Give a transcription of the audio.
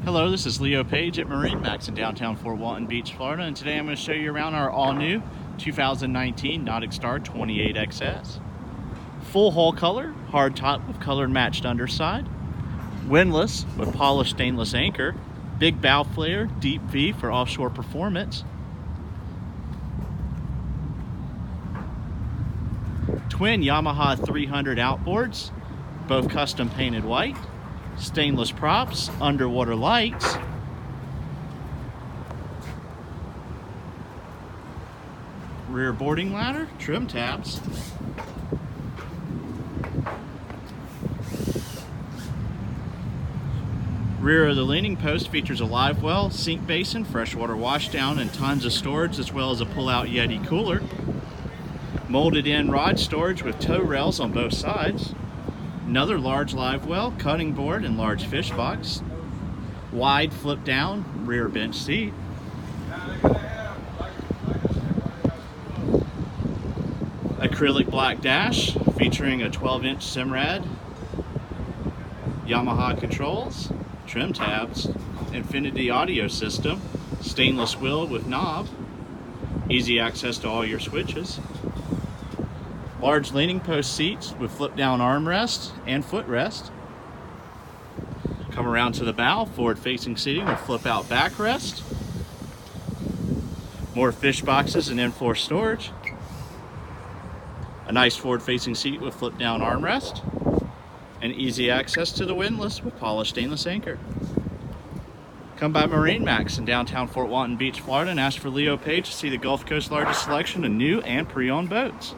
Hello, this is Leo Page at MarineMax in downtown Fort Walton Beach, Florida, and today I'm going to show you around our all-new 2019 NauticStar 28XS. Full hull color, hard top with colored matched underside, windlass with polished stainless anchor, big bow flare, deep V for offshore performance, twin Yamaha 300 outboards, both custom painted white, stainless props, underwater lights, rear boarding ladder, trim tabs, rear of the leaning post features a live well, sink basin, freshwater washdown, and tons of storage, as well as a pull-out Yeti cooler, molded in rod storage with tow rails on both sides, another large live well, cutting board, and large fish box, wide flip down rear bench seat, acrylic black dash featuring a 12-inch Simrad, Yamaha controls, trim tabs, Infinity audio system, stainless wheel with knob, easy access to all your switches, large leaning post seats with flip down armrest and footrest. Come around to the bow, forward facing seating with flip out backrest, more fish boxes and in-floor storage, a nice forward facing seat with flip down armrest, and easy access to the windlass with polished stainless anchor. Come by MarineMax in downtown Fort Walton Beach, Florida, and ask for Leo Page to see the Gulf Coast's largest selection of new and pre-owned boats.